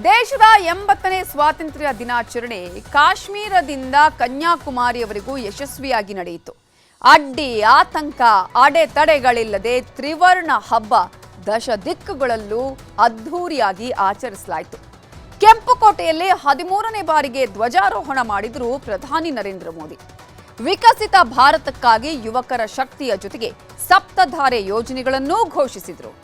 ದೇಶದ 80ನೇ ಸ್ವಾತಂತ್ರ್ಯ ದಿನಾಚರಣೆ ಕಾಶ್ಮೀರದಿಂದ ಕನ್ಯಾಕುಮಾರಿಯವರೆಗೂ ಯಶಸ್ವಿಯಾಗಿ ನಡೆಯಿತು. ಅಡ್ಡಿ ಆತಂಕ ಅಡೆತಡೆಗಳಿಲ್ಲದೆ ತ್ರಿವರ್ಣ ಹಬ್ಬ ದಶ ದಿಕ್ಕುಗಳಲ್ಲೂ ಅದ್ಧೂರಿಯಾಗಿ ಆಚರಿಸಲಾಯಿತು. ಕೆಂಪುಕೋಟೆಯಲ್ಲಿ 13ನೇ ಬಾರಿಗೆ ಧ್ವಜಾರೋಹಣ ಮಾಡಿದರು ಪ್ರಧಾನಿ ನರೇಂದ್ರ ಮೋದಿ. ವಿಕಸಿತ ಭಾರತಕ್ಕಾಗಿ ಯುವಕರ ಶಕ್ತಿಯ ಜೊತೆಗೆ ಸಪ್ತಧಾರೆ ಯೋಜನೆಗಳನ್ನೂ ಘೋಷಿಸಿದರು.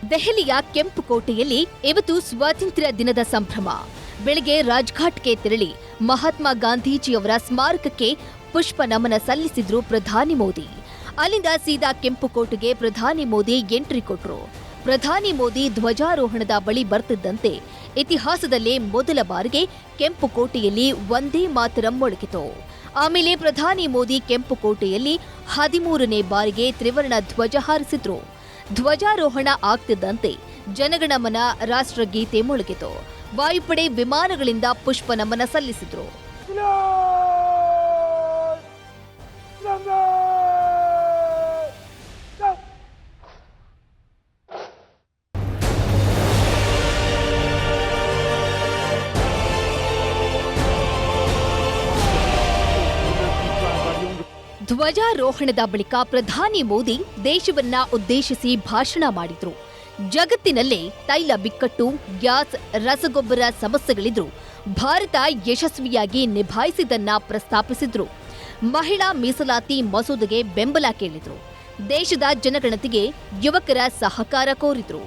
ದೆಹಲಿಯ ಕೆಂಪುಕೋಟೆಯಲ್ಲಿ ಇವತ್ತು ಸ್ವಾತಂತ್ರ್ಯ ದಿನದ ಸಂಭ್ರಮ. ಬೆಳಗ್ಗೆ ರಾಜ್ಘಾಟ್ಗೆ ತೆರಳಿ ಮಹಾತ್ಮ ಗಾಂಧೀಜಿಯವರ ಸ್ಮಾರಕಕ್ಕೆ ಪುಷ್ಪ ನಮನ ಸಲ್ಲಿಸಿದ್ರು ಪ್ರಧಾನಿ ಮೋದಿ. ಅಲ್ಲಿಂದ ಸೀದಾ ಕೆಂಪುಕೋಟೆಗೆ ಪ್ರಧಾನಿ ಮೋದಿ ಎಂಟ್ರಿ ಕೊಟ್ರು. ಪ್ರಧಾನಿ ಮೋದಿ ಧ್ವಜಾರೋಹಣದ ಬಳಿ ಬರ್ತಿದ್ದಂತೆ ಇತಿಹಾಸದಲ್ಲೇ ಮೊದಲ ಬಾರಿಗೆ ಕೆಂಪುಕೋಟೆಯಲ್ಲಿ ವಂದೇ ಮಾತರಂ ಮೊಳಗಿತು. ಆಮೇಲೆ ಪ್ರಧಾನಿ ಮೋದಿ ಕೆಂಪುಕೋಟೆಯಲ್ಲಿ 13ನೇ ಬಾರಿಗೆ ತ್ರಿವರ್ಣ ಧ್ವಜ ಹಾರಿಸಿದ್ರು. ಧ್ವಜಾರೋಹಣ ಆಗ್ತಿದ್ದಂತೆ ಜನಗಣಮನ ರಾಷ್ಟ್ರಗೀತೆ ಮೊಳಗಿತು. ವಾಯುಪಡೆ ವಿಮಾನಗಳಿಂದ ಪುಷ್ಪ ನಮನ ಸಲ್ಲಿಸಿದ್ರು. ಧ್ವಜಾರೋಹಣದ ಬಳಿಕ ಪ್ರಧಾನಿ ಮೋದಿ ದೇಶವನ್ನ ಉದ್ದೇಶಿಸಿ ಭಾಷಣ ಮಾಡಿದ್ರು. ಜಗತ್ತಿನಲ್ಲೇ ತೈಲ ಬಿಕ್ಕಟ್ಟು, ಗ್ಯಾಸ್, ರಸಗೊಬ್ಬರ ಸಮಸ್ಯೆಗಳಿದ್ರು ಭಾರತ ಯಶಸ್ವಿಯಾಗಿ ನಿಭಾಯಿಸಿದ್ದನ್ನ ಪ್ರಸ್ತಾಪಿಸಿದ್ರು. ಮಹಿಳಾ ಮೀಸಲಾತಿ ಮಸೂದೆಗೆ ಬೆಂಬಲ ಕೇಳಿದ್ರು. ದೇಶದ ಜನಗಣತಿಗೆ ಯುವಕರ ಸಹಕಾರ ಕೋರಿದ್ರು.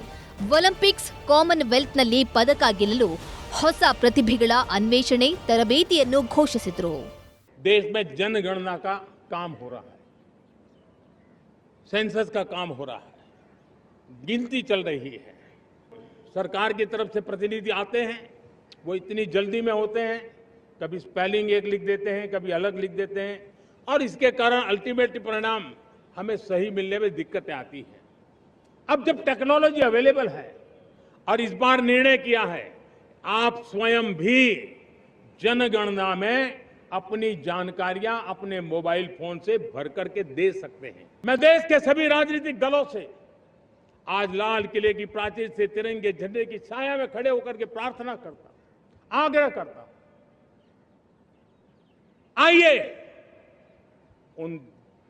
ಒಲಿಂಪಿಕ್ಸ್, ಕಾಮನ್ವೆಲ್ತ್ನಲ್ಲಿ ಪದಕ ಗೆಲ್ಲಲು ಹೊಸ ಪ್ರತಿಭೆಗಳ ಅನ್ವೇಷಣೆ ತರಬೇತಿಯನ್ನು ಘೋಷಿಸಿದ್ರು. देश में जनगणना का काम हो रहा है, सेंसस का काम हो रहा है, गिनती चल रही है. सरकार की तरफ से प्रतिनिधि आते हैं, वो इतनी जल्दी में होते हैं, कभी स्पेलिंग एक लिख देते हैं, कभी अलग लिख देते हैं, और इसके कारण अल्टीमेट परिणाम हमें सही मिलने में दिक्कतें आती हैं. अब जब टेक्नोलॉजी अवेलेबल है और इस बार निर्णय किया है, आप स्वयं भी जनगणना में अपनी जानकारियां अपने मोबाइल फोन से भर करके दे सकते हैं. मैं देश के सभी राजनीतिक दलों से आज लाल किले की प्राचीर से तिरंगे झंडे की छाया में खड़े होकर के प्रार्थना करता, आग्रह करता, आइए उन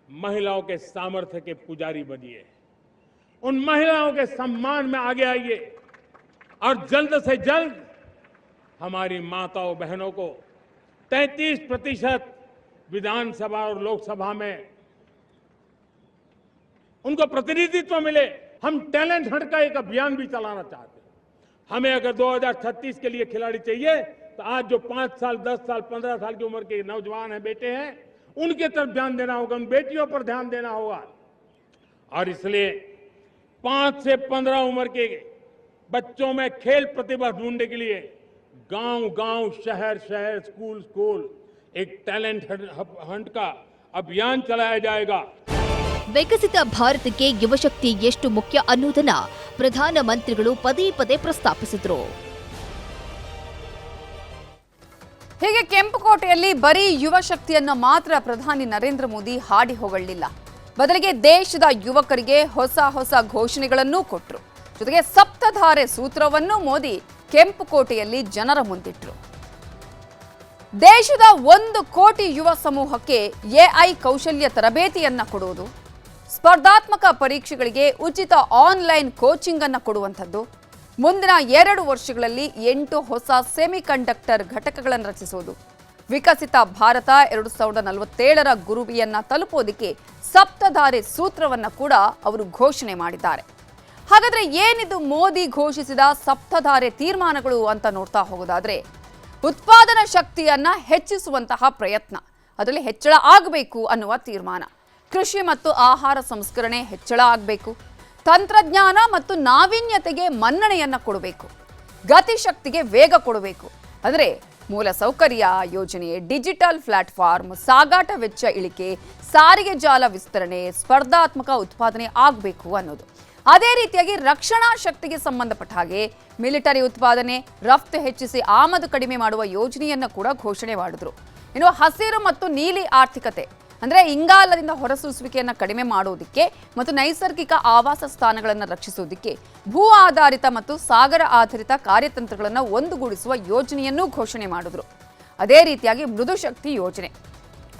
महिलाओं के सामर्थ्य के पुजारी बनिए, उन महिलाओं के सम्मान में आगे आइए और जल्द से जल्द हमारी माताओं बहनों को 33% विधानसभा और लोकसभा में उनको प्रतिनिधित्व मिले. हम टैलेंट हंट का एक अभियान भी चलाना चाहते हैं. हमें अगर 2036 के लिए खिलाड़ी चाहिए तो आज जो 5 साल, 10 साल, 15 साल की उम्र के नौजवान हैं, बेटे हैं, उनके तरफ ध्यान देना होगा, उन बेटियों पर ध्यान देना होगा. और इसलिए 5 से 15 उम्र के बच्चों में खेल प्रतिभा ढूंढने के लिए गांव-गांव, शहर-शहर, स्कूल-स्कूल एक टैलेंट हंट का अभियान चलाया जाएगा. ವಿಕಸಿತ ಭಾರತಕ್ಕೆ ಯುವಶಕ್ತಿ ಎಷ್ಟು ಮುಖ್ಯ ಅನ್ನೋದನ್ನ ಪ್ರಧಾನಮಂತ್ರಿಗಳು ಪದೇ ಪದೇ ಪ್ರಸ್ತಾಪಿಸಿದ್ರು. ಹೀಗೆ ಕೆಂಪುಕೋಟೆಯಲ್ಲಿ ಬರೀ ಯುವ ಶಕ್ತಿಯನ್ನ ಮಾತ್ರ ಪ್ರಧಾನಿ ನರೇಂದ್ರ ಮೋದಿ ಹಾಡಿ ಹೊಗಳಿಲ್ಲ. ಬದಲಿಗೆ ದೇಶದ ಯುವಕರಿಗೆ ಹೊಸ ಘೋಷಣೆಗಳನ್ನೂ ಕೊಟ್ಟರು. ಜೊತೆಗೆ ಸಪ್ತಧಾರೆ ಸೂತ್ರವನ್ನು ಮೋದಿ ಕೆಂಪುಕೋಟೆಯಲ್ಲಿ ಜನರ ಮುಂದಿಟ್ರು. ದೇಶದ 1 ಕೋಟಿ ಯುವ ಸಮೂಹಕ್ಕೆ ಎಐ ಕೌಶಲ್ಯ ತರಬೇತಿಯನ್ನ ಕೊಡುವುದು, ಸ್ಪರ್ಧಾತ್ಮಕ ಪರೀಕ್ಷೆಗಳಿಗೆ ಉಚಿತ ಆನ್ಲೈನ್ ಕೋಚಿಂಗ್ ಅನ್ನು ಕೊಡುವಂಥದ್ದು, ಮುಂದಿನ 2 ವರ್ಷಗಳಲ್ಲಿ 8 ಹೊಸ ಸೆಮಿಕಂಡಕ್ಟರ್ ಘಟಕಗಳನ್ನು ರಚಿಸುವುದು, ವಿಕಸಿತ ಭಾರತ 2047ರ ಗುರಿಯನ್ನ ತಲುಪೋದಕ್ಕೆ ಸಪ್ತಧಾರೆ ಸೂತ್ರವನ್ನ ಕೂಡ ಅವರು ಘೋಷಣೆ ಮಾಡಿದ್ದಾರೆ. ಹಾಗಾದ್ರೆ ಏನಿದು ಮೋದಿ ಘೋಷಿಸಿದ ಸಪ್ತಧಾರೆ ತೀರ್ಮಾನಗಳು ಅಂತ ನೋಡ್ತಾ ಹೋಗೋದಾದ್ರೆ, ಉತ್ಪಾದನಾ ಶಕ್ತಿಯನ್ನ ಹೆಚ್ಚಿಸುವಂತಹ ಪ್ರಯತ್ನ, ಅದರಲ್ಲಿ ಹೆಚ್ಚಳ ಆಗಬೇಕು ಅನ್ನುವ ತೀರ್ಮಾನ. ಕೃಷಿ ಮತ್ತು ಆಹಾರ ಸಂಸ್ಕರಣೆ ಹೆಚ್ಚಳ ಆಗಬೇಕು. ತಂತ್ರಜ್ಞಾನ ಮತ್ತು ನಾವೀನ್ಯತೆಗೆ ಮನ್ನಣೆಯನ್ನ ಕೊಡಬೇಕು. ಗತಿಶಕ್ತಿಗೆ ವೇಗ ಕೊಡಬೇಕು. ಅಂದರೆ ಮೂಲಸೌಕರ್ಯ ಯೋಜನೆ, ಡಿಜಿಟಲ್ ಪ್ಲಾಟ್ಫಾರ್ಮ್, ಸಾಗಾಟ ವೆಚ್ಚ ಇಳಿಕೆ, ಸಾರಿಗೆ ಜಾಲ ವಿಸ್ತರಣೆ, ಸ್ಪರ್ಧಾತ್ಮಕ ಉತ್ಪಾದನೆ ಆಗಬೇಕು ಅನ್ನೋದು. ಅದೇ ರೀತಿಯಾಗಿ ರಕ್ಷಣಾ ಶಕ್ತಿಗೆ ಸಂಬಂಧಪಟ್ಟ ಹಾಗೆ ಮಿಲಿಟರಿ ಉತ್ಪಾದನೆ, ರಫ್ತು ಹೆಚ್ಚಿಸಿ ಆಮದು ಕಡಿಮೆ ಮಾಡುವ ಯೋಜನೆಯನ್ನು ಕೂಡ ಘೋಷಣೆ ಮಾಡಿದ್ರು. ಇನ್ನು ಹಸಿರು ಮತ್ತು ನೀಲಿ ಆರ್ಥಿಕತೆ ಅಂದರೆ ಇಂಗಾಲದಿಂದ ಹೊರಸೂಸುವಿಕೆಯನ್ನು ಕಡಿಮೆ ಮಾಡೋದಕ್ಕೆ ಮತ್ತು ನೈಸರ್ಗಿಕ ಆವಾಸ ಸ್ಥಾನಗಳನ್ನು ರಕ್ಷಿಸೋದಕ್ಕೆ ಭೂ ಆಧಾರಿತ ಮತ್ತು ಸಾಗರ ಆಧಾರಿತ ಕಾರ್ಯತಂತ್ರಗಳನ್ನು ಒಂದುಗೂಡಿಸುವ ಯೋಜನೆಯನ್ನೂ ಘೋಷಣೆ ಮಾಡಿದ್ರು. ಅದೇ ರೀತಿಯಾಗಿ ಮೃದು ಶಕ್ತಿ ಯೋಜನೆ,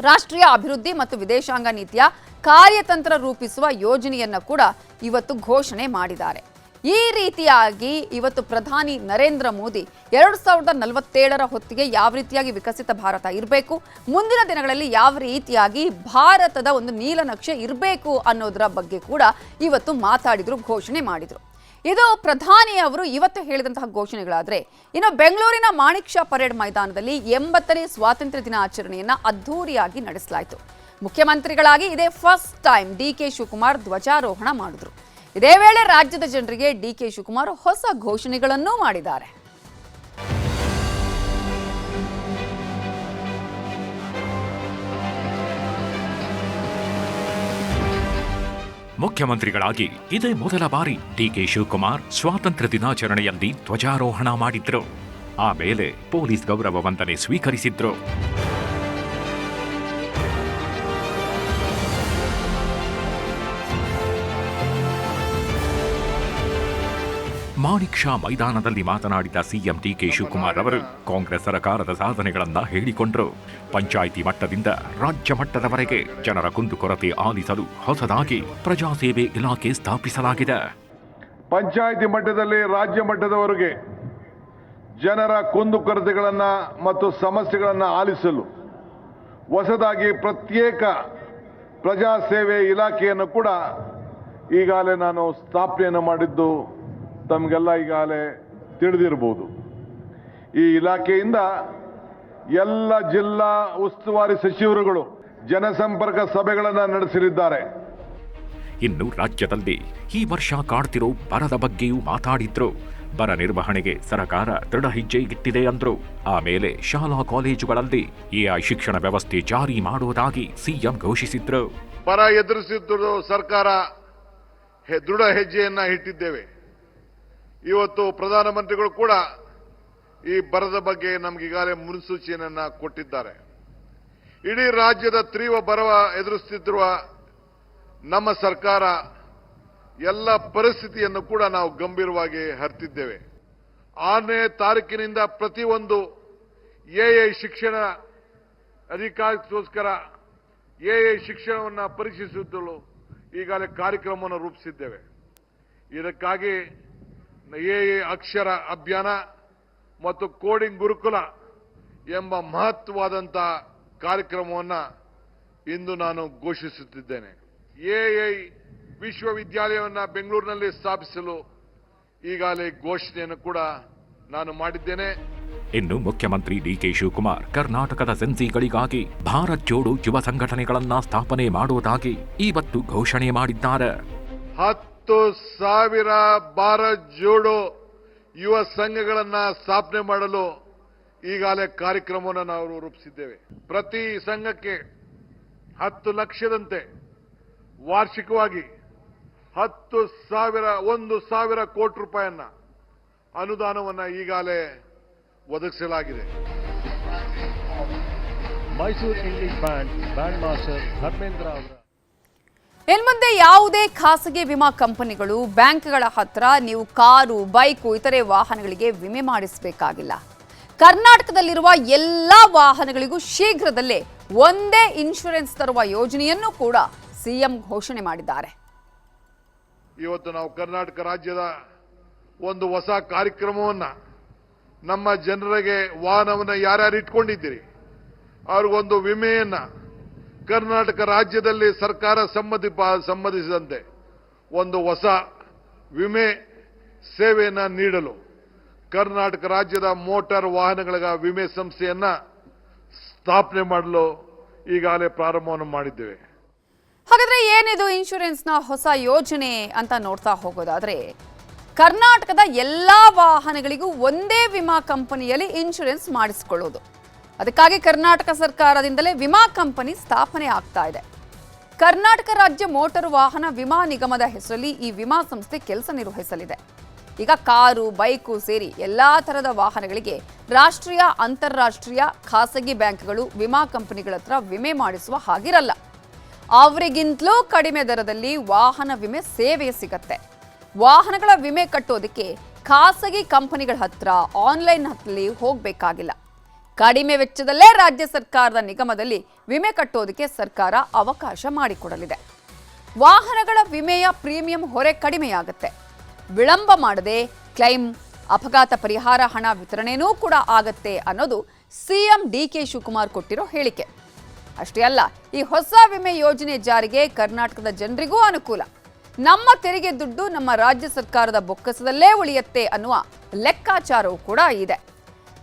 ರಾಷ್ಟ್ರೀಯ ಅಭಿವೃದ್ಧಿ ಮತ್ತು ವಿದೇಶಾಂಗ ನೀತಿಯ ಕಾರ್ಯತಂತ್ರ ರೂಪಿಸುವ ಯೋಜನೆಯನ್ನು ಕೂಡ ಇವತ್ತು ಘೋಷಣೆ ಮಾಡಿದ್ದಾರೆ. ಈ ರೀತಿಯಾಗಿ ಇವತ್ತು ಪ್ರಧಾನಿ ನರೇಂದ್ರ ಮೋದಿ 2047ರ ಹೊತ್ತಿಗೆ ಯಾವ ರೀತಿಯಾಗಿ ವಿಕಸಿತ ಭಾರತ ಇರಬೇಕು, ಮುಂದಿನ ದಿನಗಳಲ್ಲಿ ಯಾವ ರೀತಿಯಾಗಿ ಭಾರತದ ಒಂದು ನೀಲನಕ್ಷೆ ಇರಬೇಕು ಅನ್ನೋದರ ಬಗ್ಗೆ ಕೂಡ ಇವತ್ತು ಮಾತಾಡಿದ್ರು, ಘೋಷಣೆ ಮಾಡಿದ್ರು. ಇದು ಪ್ರಧಾನಿ ಅವರು ಇವತ್ತು ಹೇಳಿದಂತಹ ಘೋಷಣೆಗಳಾದರೆ, ಇನ್ನು ಬೆಂಗಳೂರಿನ ಮಾಣಿಕ್ ಷಾ ಪರೇಡ್ ಮೈದಾನದಲ್ಲಿ 80ನೇ ಸ್ವಾತಂತ್ರ್ಯ ದಿನಾಚರಣೆಯನ್ನು ಅದ್ಧೂರಿಯಾಗಿ ನಡೆಸಲಾಯಿತು. ಮುಖ್ಯಮಂತ್ರಿಗಳಾಗಿ ಇದೇ ಫಸ್ಟ್ ಟೈಮ್ ಡಿ.ಕೆ. ಶಿವಕುಮಾರ್ ಧ್ವಜಾರೋಹಣ ಮಾಡಿದ್ರು. ಇದೇ ವೇಳೆ ರಾಜ್ಯದ ಜನರಿಗೆ ಡಿ.ಕೆ. ಶಿವಕುಮಾರ್ ಹೊಸ ಘೋಷಣೆಗಳನ್ನೂ ಮಾಡಿದ್ದಾರೆ. ಮುಖ್ಯಮಂತ್ರಿಗಳಾಗಿ ಇದೇ ಮೊದಲ ಬಾರಿ ಡಿ.ಕೆ. ಶಿವಕುಮಾರ್ ಸ್ವಾತಂತ್ರ್ಯ ದಿನಾಚರಣೆಯಲ್ಲಿ ಧ್ವಜಾರೋಹಣ ಮಾಡಿದ್ರು. ಆಮೇಲೆ ಪೊಲೀಸ್ ಗೌರವ ವಂದನೆ ಸ್ವೀಕರಿಸಿದ್ರು. ಮಾಣಿಕ್ ಷಾ ಮೈದಾನದಲ್ಲಿ ಮಾತನಾಡಿದ ಸಿಎಂ ಡಿ.ಕೆ. ಶಿವಕುಮಾರ್ ಅವರು ಕಾಂಗ್ರೆಸ್ ಸರ್ಕಾರದ ಸಾಧನೆಗಳನ್ನ ಹೇಳಿಕೊಂಡರು. ಪಂಚಾಯಿತಿ ಮಟ್ಟದಿಂದ ರಾಜ್ಯ ಮಟ್ಟದವರೆಗೆ ಜನರ ಕುಂದುಕೊರತೆ ಆಲಿಸಲು ಹೊಸದಾಗಿ ಪ್ರಜಾಸೇವೆ ಇಲಾಖೆ ಸ್ಥಾಪಿಸಲಾಗಿದೆ. ಪಂಚಾಯಿತಿ ಮಟ್ಟದಲ್ಲಿ ರಾಜ್ಯ ಮಟ್ಟದವರೆಗೆ ಜನರ ಕುಂದುಕೊರತೆಗಳನ್ನ ಮತ್ತು ಸಮಸ್ಯೆಗಳನ್ನು ಆಲಿಸಲು ಹೊಸದಾಗಿ ಪ್ರತ್ಯೇಕ ಪ್ರಜಾಸೇವೆ ಇಲಾಖೆಯನ್ನು ಕೂಡ ಈಗಾಗಲೇ ನಾನು ಸ್ಥಾಪನೆಯನ್ನು ಮಾಡಿದ್ದು ತಮಗೆಲ್ಲ ಈಗಾಗಲೇ ತಿಳಿದಿರಬಹುದು. ಈ ಇಲಾಖೆಯಿಂದ ಎಲ್ಲ ಜಿಲ್ಲಾ ಉಸ್ತುವಾರಿ ಸಚಿವರುಗಳು ಜನಸಂಪರ್ಕ ಸಭೆಗಳನ್ನು ನಡೆಸಲಿದ್ದಾರೆ. ಇನ್ನು ರಾಜ್ಯದಲ್ಲಿ ಈ ವರ್ಷ ಕಾಡ್ತಿರೋ ಬರದ ಬಗ್ಗೆಯೂ ಮಾತಾಡಿದ್ರು. ಬರ ನಿರ್ವಹಣೆಗೆ ಸರ್ಕಾರ ದೃಢ ಹೆಜ್ಜೆ ಇಟ್ಟಿದೆ ಅಂದ್ರು. ಆಮೇಲೆ ಶಾಲಾ ಕಾಲೇಜುಗಳಲ್ಲಿ ಎಐ ಶಿಕ್ಷಣ ವ್ಯವಸ್ಥೆ ಜಾರಿ ಮಾಡುವುದಾಗಿ ಸಿಎಂ ಘೋಷಿಸಿದ್ರು. ಬರ ಎದುರಿಸುತ್ತಿರುವ ಸರ್ಕಾರ ದೃಢ ಹೆಜ್ಜೆಯನ್ನ ಇಟ್ಟಿದ್ದೇವೆ. ಇವತ್ತು ಪ್ರಧಾನಮಂತ್ರಿಗಳು ಕೂಡ ಈ ಬರದ ಬಗ್ಗೆ ನಮಗೀಗಾಗಲೇ ಮುನ್ಸೂಚನೆಯನ್ನ ಕೊಟ್ಟಿದ್ದಾರೆ. ಇಡೀ ರಾಜ್ಯದ ತೀವ್ರ ಬರ ಎದುರಿಸುತ್ತಿರುವ ನಮ್ಮ ಸರ್ಕಾರ ಎಲ್ಲ ಪರಿಸ್ಥಿತಿಯನ್ನು ಕೂಡ ನಾವು ಗಂಭೀರವಾಗಿ ಅರಿತಿದ್ದೇವೆ. 6ನೇ ತಾರೀಕಿನಿಂದ ಪ್ರತಿಯೊಂದು ಎಐ ಶಿಕ್ಷಣ ಅಧಿಕಾರಿಗೋಸ್ಕರ ಎಐ ಶಿಕ್ಷಣವನ್ನು ಪರೀಕ್ಷಿಸುತ್ತಲೂ ಈಗಾಗಲೇ ಕಾರ್ಯಕ್ರಮವನ್ನು ರೂಪಿಸಿದ್ದೇವೆ. ಇದಕ್ಕಾಗಿ ಎಐ ಅಕ್ಷರ ಅಭಿಯಾನ ಮತ್ತು ಕೋಡಿಂಗ್ ಗುರುಕುಲ ಎಂಬ ಮಹತ್ವವಾದಂತಹ ಕಾರ್ಯಕ್ರಮವನ್ನು ಇಂದು ನಾನು ಘೋಷಿಸುತ್ತಿದ್ದೇನೆ. ಎಐ ವಿಶ್ವವಿದ್ಯಾಲಯವನ್ನು ಬೆಂಗಳೂರಿನಲ್ಲಿ ಸ್ಥಾಪಿಸಲು ಈಗಾಗಲೇ ಘೋಷಣೆಯನ್ನು ಕೂಡ ನಾನು ಮಾಡಿದ್ದೇನೆ. ಇನ್ನು ಮುಖ್ಯಮಂತ್ರಿ ಡಿ.ಕೆ. ಶಿವಕುಮಾರ್ ಕರ್ನಾಟಕದ ಸೆನ್ಸಿಗಳಿಗಾಗಿ ಭಾರತ್ ಜೋಡೋ ಯುವ ಸಂಘಟನೆಗಳನ್ನ ಸ್ಥಾಪನೆ ಮಾಡುವುದಾಗಿ ಇವತ್ತು ಘೋಷಣೆ ಮಾಡಿದ್ದಾರೆ. 10,000 ಭಾರತ್ ಜೋಡೋ ಯುವ ಸಂಘಗಳನ್ನ ಸ್ಥಾಪನೆ ಮಾಡಲು ಈಗಾಗಲೇ ಕಾರ್ಯಕ್ರಮವನ್ನು ನಾವು ರೂಪಿಸಿದ್ದೇವೆ. ಪ್ರತಿ ಸಂಘಕ್ಕೆ 10 ಲಕ್ಷದಂತೆ ವಾರ್ಷಿಕವಾಗಿ 1,000 ಕೋಟಿ ರೂಪಾಯಿಯನ್ನ ಅನುದಾನವನ್ನು ಈಗಾಗಲೇ ಒದಗಿಸಲಾಗಿದೆ. Mysuru English band master Dharmendra ಅವರ ಇನ್ಮುಂದೆ ಯಾವುದೇ ಖಾಸಗಿ ವಿಮಾ ಕಂಪನಿಗಳು ಬ್ಯಾಂಕ್ಗಳ ಹತ್ರ ನೀವು ಕಾರು, ಬೈಕು, ಇತರೆ ವಾಹನಗಳಿಗೆ ವಿಮೆ ಮಾಡಿಸಬೇಕಾಗಿಲ್ಲ. ಕರ್ನಾಟಕದಲ್ಲಿರುವ ಎಲ್ಲ ವಾಹನಗಳಿಗೂ ಶೀಘ್ರದಲ್ಲೇ ಒಂದೇ ಇನ್ಶೂರೆನ್ಸ್ ತರುವ ಯೋಜನೆಯನ್ನು ಕೂಡ ಸಿಎಂ ಘೋಷಣೆ ಮಾಡಿದ್ದಾರೆ. ಇವತ್ತು ನಾವು ಕರ್ನಾಟಕ ರಾಜ್ಯದ ಒಂದು ಹೊಸ ಕಾರ್ಯಕ್ರಮವನ್ನ ನಮ್ಮ ಜನರಿಗೆ ವಾಹನವನ್ನು ಯಾರ್ಯಾರು ಇಟ್ಕೊಂಡಿದ್ದೀರಿ ಅವ್ರಿಗೊಂದು ವಿಮೆಯನ್ನ ಕರ್ನಾಟಕ ರಾಜ್ಯದಲ್ಲಿ ಸರ್ಕಾರ ಸಂಬಂಧಿಸಿದಂತೆ ಒಂದು ಹೊಸ ವಿಮೆ ಸೇವೆಯನ್ನು ನೀಡಲು ಕರ್ನಾಟಕ ರಾಜ್ಯದ ಮೋಟಾರ್ ವಾಹನಗಳ ವಿಮೆ ಸಂಸ್ಥೆಯನ್ನ ಸ್ಥಾಪನೆ ಮಾಡಲು ಈಗಾಗಲೇ ಪ್ರಾರಂಭವನ್ನು ಮಾಡಿದ್ದೇವೆ. ಹಾಗಾದ್ರೆ ಏನಿದು ಇನ್ಶೂರೆನ್ಸ್ನ ಹೊಸ ಯೋಜನೆ ಅಂತ ನೋಡ್ತಾ ಹೋಗೋದಾದ್ರೆ, ಕರ್ನಾಟಕದ ಎಲ್ಲಾ ವಾಹನಗಳಿಗೂ ಒಂದೇ ವಿಮಾ ಕಂಪನಿಯಲ್ಲಿ ಇನ್ಶೂರೆನ್ಸ್ ಮಾಡಿಸಿಕೊಳ್ಳೋದು. ಅದಕ್ಕಾಗಿ ಕರ್ನಾಟಕ ಸರ್ಕಾರದಿಂದಲೇ ವಿಮಾ ಕಂಪನಿ ಸ್ಥಾಪನೆ ಆಗ್ತಾ ಇದೆ. ಕರ್ನಾಟಕ ರಾಜ್ಯ ಮೋಟಾರು ವಾಹನ ವಿಮಾ ನಿಗಮದ ಹೆಸರಲ್ಲಿ ಈ ವಿಮಾ ಸಂಸ್ಥೆ ಕೆಲಸ ನಿರ್ವಹಿಸಲಿದೆ. ಈಗ ಕಾರು, ಬೈಕು ಸೇರಿ ಎಲ್ಲಾ ತರದ ವಾಹನಗಳಿಗೆ ರಾಷ್ಟ್ರೀಯ, ಅಂತಾರಾಷ್ಟ್ರೀಯ, ಖಾಸಗಿ ಬ್ಯಾಂಕ್ಗಳು ವಿಮಾ ಕಂಪನಿಗಳ ಹತ್ರ ವಿಮೆ ಮಾಡಿಸುವ ಹಾಗಿರಲ್ಲ. ಅವರಿಗಿಂತಲೂ ಕಡಿಮೆ ದರದಲ್ಲಿ ವಾಹನ ವಿಮೆ ಸೇವೆ ಸಿಗತ್ತೆ. ವಾಹನಗಳ ವಿಮೆ ಕಟ್ಟೋದಕ್ಕೆ ಖಾಸಗಿ ಕಂಪನಿಗಳ ಹತ್ರ ಆನ್ಲೈನ್ ಹತ್ತಲ್ಲಿ ಹೋಗಬೇಕಾಗಿಲ್ಲ. ಕಡಿಮೆ ವೆಚ್ಚದಲ್ಲೇ ರಾಜ್ಯ ಸರ್ಕಾರದ ನಿಗಮದಲ್ಲಿ ವಿಮೆ ಕಟ್ಟೋದಕ್ಕೆ ಸರ್ಕಾರ ಅವಕಾಶ ಮಾಡಿಕೊಡಲಿದೆ. ವಾಹನಗಳ ವಿಮೆಯ ಪ್ರೀಮಿಯಂ ಹೊರೆ ಕಡಿಮೆಯಾಗುತ್ತೆ. ವಿಳಂಬ ಮಾಡದೆ ಕ್ಲೈಮ್, ಅಪಘಾತ ಪರಿಹಾರ ಹಣ ವಿತರಣೆನೂ ಕೂಡ ಆಗತ್ತೆ ಅನ್ನೋದು ಸಿಎಂ ಡಿಕೆ ಶಿವಕುಮಾರ್ ಕೊಟ್ಟಿರೋ ಹೇಳಿಕೆ. ಅಷ್ಟೇ ಅಲ್ಲ, ಈ ಹೊಸ ವಿಮೆ ಯೋಜನೆ ಜಾರಿಗೆ ಕರ್ನಾಟಕದ ಜನರಿಗೂ ಅನುಕೂಲ. ನಮ್ಮ ತೆರಿಗೆ ದುಡ್ಡು ನಮ್ಮ ರಾಜ್ಯ ಸರ್ಕಾರದ ಬೊಕ್ಕಸದಲ್ಲೇ ಉಳಿಯುತ್ತೆ ಅನ್ನುವ ಲೆಕ್ಕಾಚಾರವೂ ಕೂಡ ಇದೆ.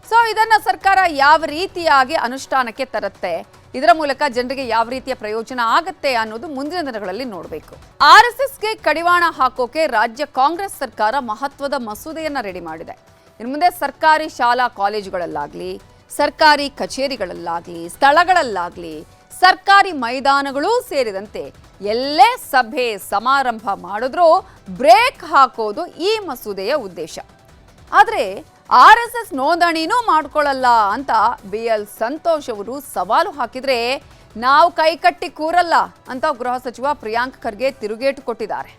ಸೊ ಇದನ್ನ ಸರ್ಕಾರ ಯಾವ ರೀತಿಯಾಗಿ ಅನುಷ್ಠಾನಕ್ಕೆ ತರುತ್ತೆ, ಇದರ ಮೂಲಕ ಜನರಿಗೆ ಯಾವ ರೀತಿಯ ಪ್ರಯೋಜನ ಆಗತ್ತೆ ಅನ್ನೋದು ಮುಂದಿನ ದಿನಗಳಲ್ಲಿ ನೋಡಬೇಕು. RSSಗೆ ಕಡಿವಾಣ ಹಾಕೋಕೆ ರಾಜ್ಯ ಕಾಂಗ್ರೆಸ್ ಸರ್ಕಾರ ಮಹತ್ವದ ಮಸೂದೆಯನ್ನ ರೆಡಿ ಮಾಡಿದೆ. ಇನ್ನು ಮುಂದೆ ಸರ್ಕಾರಿ ಶಾಲಾ ಕಾಲೇಜುಗಳಲ್ಲಾಗ್ಲಿ, ಸರ್ಕಾರಿ ಕಚೇರಿಗಳಲ್ಲಾಗ್ಲಿ, ಸ್ಥಳಗಳಲ್ಲಾಗ್ಲಿ, ಸರ್ಕಾರಿ ಮೈದಾನಗಳೂ ಸೇರಿದಂತೆ ಎಲ್ಲೇ ಸಭೆ ಸಮಾರಂಭ ಮಾಡಿದ್ರೂ ಬ್ರೇಕ್ ಹಾಕೋದು ಈ ಮಸೂದೆಯ ಉದ್ದೇಶ. ಆದರೆ RSS ನೋಂದಣಿನೂ ಮಾಡ್ಕೊಳ್ಳಲ್ಲ ಅಂತ BL ಸಂತೋಷ್ ಅವರು ಸವಾಲು ಹಾಕಿದ್ರೆ ನಾವು ಕೈಕಟ್ಟಿ ಕೂರಲ್ಲ ಅಂತ ಗೃಹ ಸಚಿವ ಪ್ರಿಯಾಂಕ್ ಖರ್ಗೆ ತಿರುಗೇಟು ಕೊಟ್ಟಿದ್ದಾರೆ.